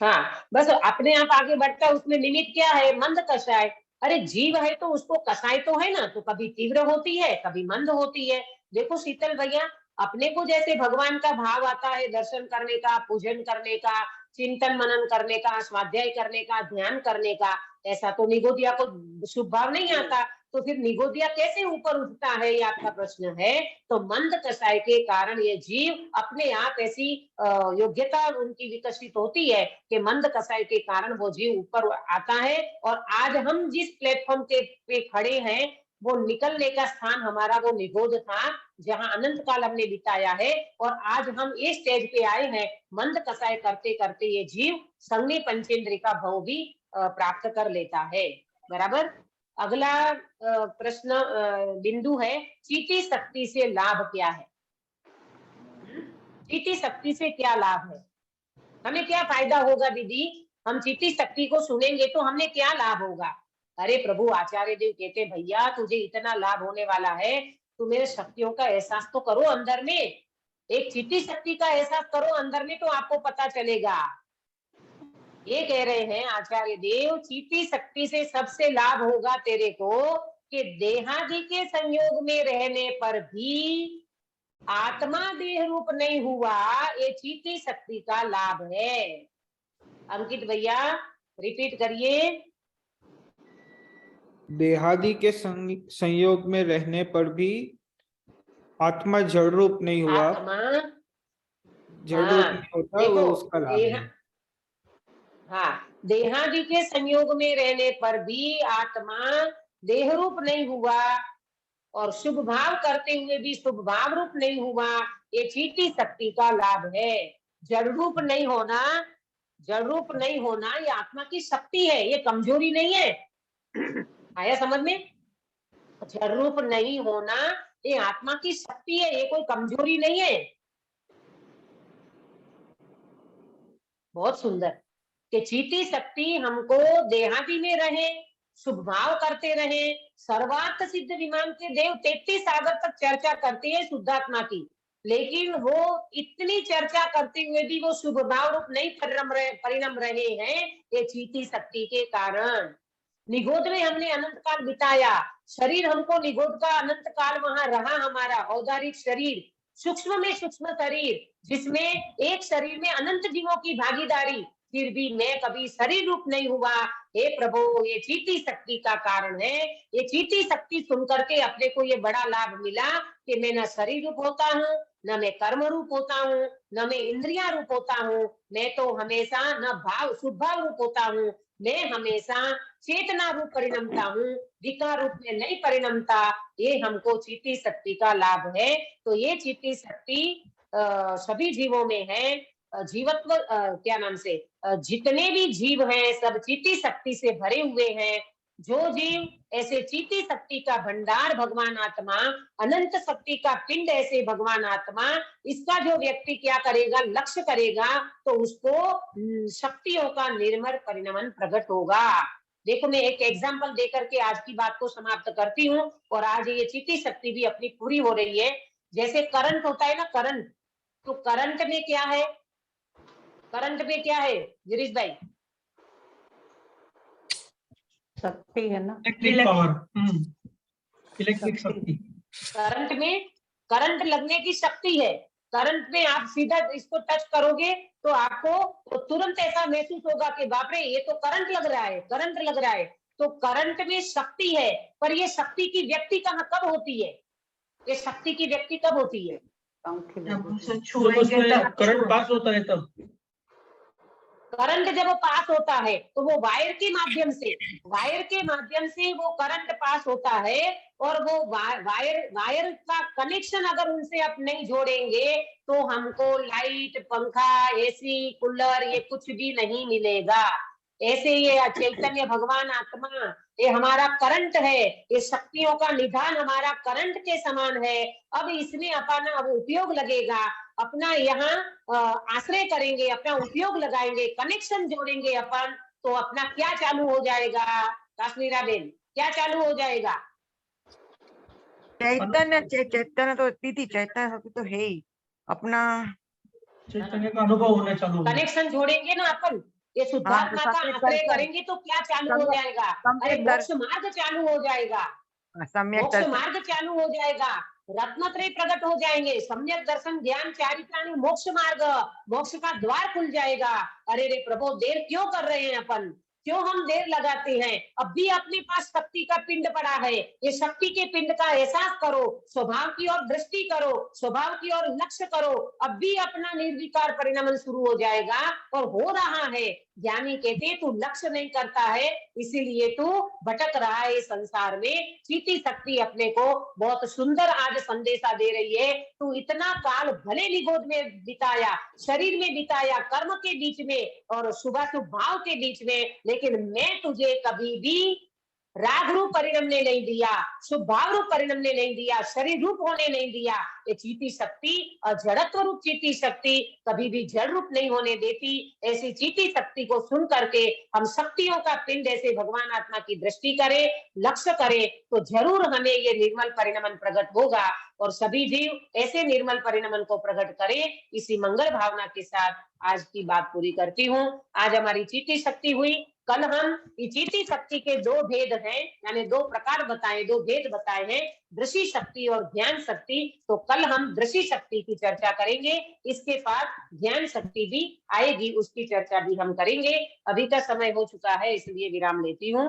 हाँ, बस अपने आप आगे बढ़ता है। उसमें निमित्त क्या है? मंद कषाय। अरे जीव है तो उसको कषाय तो है ना, तो कभी तीव्र होती है, कभी मंद होती है। देखो शीतल भैया, अपने को जैसे भगवान का भाव आता है दर्शन करने का, पूजन करने का, चिंतन मनन करने का, स्वाध्याय करने का, ध्यान करने का, ऐसा तो निगोदिया को शुभ भाव नहीं आता। तो फिर निगोदिया कैसे ऊपर उठता है, ये आपका प्रश्न है। तो मंद कषाय के कारण ये जीव अपने आप ऐसी योग्यता उनकी विकसित होती है कि मंद कषाय के कारण वो जीव ऊपर आता है। और आज हम जिस प्लेटफॉर्म के पे खड़े हैं, वो निकलने का स्थान हमारा वो निगोद था, जहां अनंत काल हमने बिताया है। और आज हम इस स्टेज पे आए हैं, मंद कषाय करते करते ये जीव संज्ञ पंचेंद्र का भाव भी प्राप्त कर लेता है। बराबर। अगला प्रश्न बिंदु है, चीटी शक्ति से लाभ क्या है? चीटी शक्ति से क्या लाभ है? हमें क्या फायदा होगा दीदी? हम चीटी शक्ति को सुनेंगे तो हमें क्या लाभ होगा? अरे प्रभु आचार्य देव कहते, भैया तुझे इतना लाभ होने वाला है, तू मेरे शक्तियों का एहसास तो करो अंदर में। एक चीटी शक्ति का एहसास करो अंदर में, तो आपको पता चलेगा। ये कह रहे हैं आचार्य देव, चीटी शक्ति से सबसे लाभ होगा तेरे को कि देहादि के संयोग में रहने पर भी आत्मा देह रूप नहीं हुआ, ये चीटी शक्ति का लाभ है। अंकित भैया रिपीट करिए। देहादि के संयोग में रहने पर भी आत्मा जड़ रूप नहीं हुआ। आत्मा, जड़ रूप नहीं होता, देखो वो उसका लाभ देह, है। हाँ, देहादि के संयोग में रहने पर भी आत्मा देह रूप नहीं हुआ और शुभ भाव करते हुए भी शुभ भाव रूप नहीं हुआ, ये चीटी शक्ति का लाभ है। जड़ रूप नहीं होना, जड़ रूप नहीं होना ये आत्मा की शक्ति है, ये कमजोरी नहीं है। आया समझ में? जड़ रूप नहीं होना ये आत्मा की शक्ति है, ये कोई कमजोरी नहीं है। बहुत सुंदर कि चीटी शक्ति हमको देहादि में रहे, शुभ भाव करते रहे। सर्वार्थ सिद्ध विमान के देव 33 सागर तक चर्चा करते हैं शुद्धात्मा की, लेकिन वो इतनी चर्चा करते हुए भी वो शुभ भाव रूप नहीं परिणम रहे हैं, ये चीटी शक्ति के कारण। निगोद में हमने अनंत काल बिताया, शरीर हमको निगोद का अनंत काल वहां रहा, हमारा औदारिक शरीर, सूक्ष्म में सूक्ष्म शरीर, जिसमें एक शरीर में अनंत जीवों की भागीदारी, फिर भी मैं कभी शरीर रूप नहीं हुआ। हे प्रभु, ये चीटी शक्ति का कारण है। ये चीटी शक्ति सुन करके अपने को ये बड़ा लाभ मिला कि मैं न शरीर रूप होता हूँ, न मैं कर्म रूप होता हूँ, न मैं इंद्रिया रूप होता हूँ, मैं तो हमेशा न भाव शुभ भाव रूप होता हूँ, मैं हमेशा चेतना रूप परिणमता हूँ, विकार रूप में नहीं परिणमता। ये हमको चीटी शक्ति का लाभ है। तो ये चीटी शक्ति सभी जीवों में है। जीवत्व क्या नाम से जितने भी जीव हैं सब चीटी शक्ति से भरे हुए हैं। जो जीव ऐसे चीटी शक्ति का भंडार भगवान आत्मा, अनंत शक्ति का पिंड ऐसे भगवान आत्मा, इसका जो व्यक्ति क्या करेगा, लक्ष्य करेगा, तो उसको शक्तियों का निर्मल परिणमन प्रकट होगा। देखो मैं एक एग्जाम्पल देकर के आज की बात को समाप्त करती हूँ। और आज ये चीटी शक्ति भी अपनी पूरी हो रही है। जैसे करंट होता है ना, करंट, तो करंट में क्या है? करंट में क्या है गिरीश भाई? शक्ति है ना, इलेक्ट्रिक पावर, इलेक्ट्रिक शक्ति। करंट में करंट लगने की शक्ति है। करंट में आप सीधा इसको टच करोगे तो आपको तो तुरंत ऐसा महसूस होगा कि बाप रे ये तो करंट लग रहा है, करंट लग रहा है। तो करंट में शक्ति है, पर ये शक्ति की व्यक्ति कहाँ कब होती है? ये शक्ति की व्यक्ति कब होती है? करंट पास होता है तब। करंट जब पास होता है तो वो वायर के माध्यम से, वो करंट पास होता है। और वो वायर का कनेक्शन अगर उनसे आप नहीं जोड़ेंगे तो हमको लाइट, पंखा, एसी, कूलर ये कुछ भी नहीं मिलेगा। ऐसे ये चैतन्य भगवान आत्मा ये हमारा करंट है, ये शक्तियों का निधान हमारा करंट के समान है। अब इसमें अपना अब उपयोग लगेगा, अपना यहाँ आश्रय करेंगे, अपना उपयोग लगाएंगे, कनेक्शन जोड़ेंगे अपन, तो अपना क्या चालू हो जाएगा? काश्मीरा बेन, क्या चालू हो जाएगा? चैतन्य तो दीदी चैतन्य शक्ति तो है ही अपना। चैतन्य का अनुभव होना चालू होगा। कनेक्शन जोड़ेंगे ना अपन, ये शुद्धात्मा का सम्यक आश्रय दर्शन, करेंगे तो क्या चालू हो जाएगा? अरे सम्यक मोक्ष मार्ग चालू हो जाएगा, सम्यक मोक्ष दर्शन, मार्ग चालू हो जाएगा, रत्नत्रय प्रकट हो जाएंगे, सम्यक दर्शन ज्ञान चारित्राणि मोक्ष मार्ग, मोक्ष का द्वार खुल जाएगा। अरे रे प्रभु, देर क्यों कर रहे हैं अपन, क्यों हम देर लगाते हैं? अब भी अपने पास शक्ति का पिंड पड़ा है, ये शक्ति के पिंड का एहसास करो, स्वभाव की ओर दृष्टि करो, स्वभाव की ओर लक्ष्य करो, अब भी अपना निर्विकार परिणमन शुरू हो जाएगा और हो रहा है। ज्ञानी कहते तू लक्ष्य नहीं करता है, इसीलिए तू भटक रहा है इस संसार में। चीटी शक्ति अपने को बहुत सुंदर आज संदेशा दे रही है, तू इतना काल भले निगोद में बिताया, शरीर में बिताया, कर्म के बीच में और शुभाशुभ भाव के बीच में, लेकिन मैं तुझे कभी भी राग रूप परिणमने नहीं दिया, शुभ भाव रूप परिणमने नहीं दिया, शरीर रूप होने नहीं दिया। ये चीटी शक्ति और जड़त्व रूप चीटी शक्ति कभी भी जड़ रूप नहीं होने देती। ऐसी चीटी शक्ति को सुन करके हम शक्तियों का पिंड ऐसे भगवान आत्मा की दृष्टि करें, लक्ष्य करें, तो जरूर हमें ये निर्मल परिणमन प्रकट होगा और सभी जीव ऐसे निर्मल परिणमन को प्रकट करें। इसी मंगल भावना के साथ आज की बात पूरी करती हूँ। आज हमारी चीटी शक्ति हुई, कल हम चीटी शक्ति के दो भेद हैं, यानी दो प्रकार बताए, दो भेद बताए हैं, दृष्टि शक्ति और ज्ञान शक्ति। तो कल हम दृष्टि शक्ति की चर्चा करेंगे, इसके साथ ज्ञान शक्ति भी आएगी, उसकी चर्चा भी हम करेंगे। अभी का समय हो चुका है, इसलिए विराम लेती हूँ।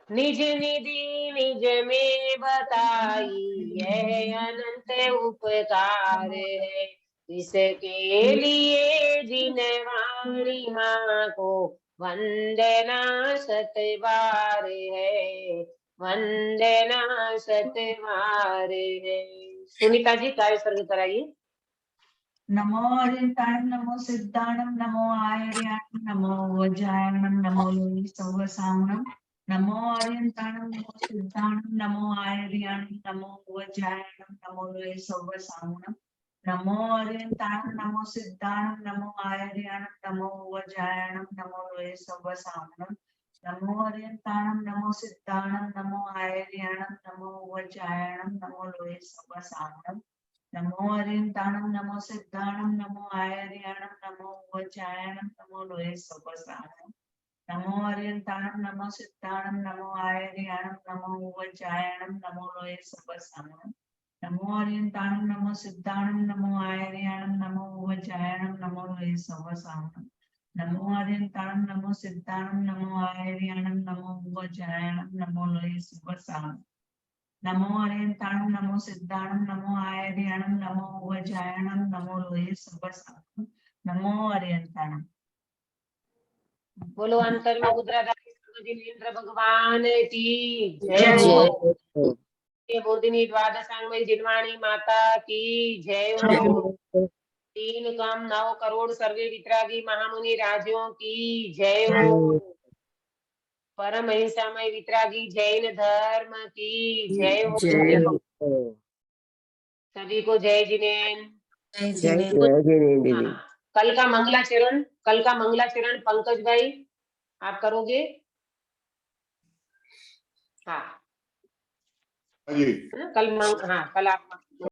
निज निधि निज में बताई यह अनंत उपकार है, इसके लिए जिन वाणी माँ को वंदना सतबार है, वंदना सतबार है। सुनीता जी कार्य सर्ग कराइए। नमो हरिताय नमो सिद्धाणम नमो आयर्याणम नमो वज्रायणम नमो लोहि सौवसामणम नमो हरिताणम नमो सिद्धाणम नमो आयर्याणम नमो वज्रायणम नमो लोहि सौवसामणम नमो हरिताणम नमो सिद्धाणम नमो आयर्याणम नमो वज्रायणम नमो लोहि सौवसामणम नमो हरिताणम नमो सिद्धाणम नमो आयर्याणम नमो वज्रायणम नमो लोहि सौवसामणम नमो हरिताणम नमो सिद्धाणम नमो आयर्याणम नमो वज्रायणम नमो लोहि सौवसामणम नमो हरिताणम नमो सिद्धाणम नमो आयर्याणम नमो वज्रायणम नमो लोहि सौवसामणम नमो हरिताणम नमो सिद्धाणम नमो आयर्याणम नमो वज्रायणम नमो लोहि सौवसामणम नमो हरिताणम नमो सिद्धाणम नमो आयर्याणम नमो वज्रायणम नमो लोहि सौवसामणम नमो हरिताणम नमो सिद्धाणम नमो आयर्याणम नमो वज्रायणम नमो लोहि सौवसामणम नमो हरिताणम। बोलो अंतर में मुद्राधारी जिनेन्द्र भगवान की जय हो। बोधिनी द्वादशांगमयी जिनवाणी माता की जय हो। 3 काम 9 करोड़ सर्वे वितरागी महामुनि राजों की जय हो। परम हिंसामय वितरागी जैन धर्म की जय हो। सभी को जय जिनेन्द्र। हाँ, कल का मंगलाचरण पंकज भाई आप करोगे? हाँ, कल आप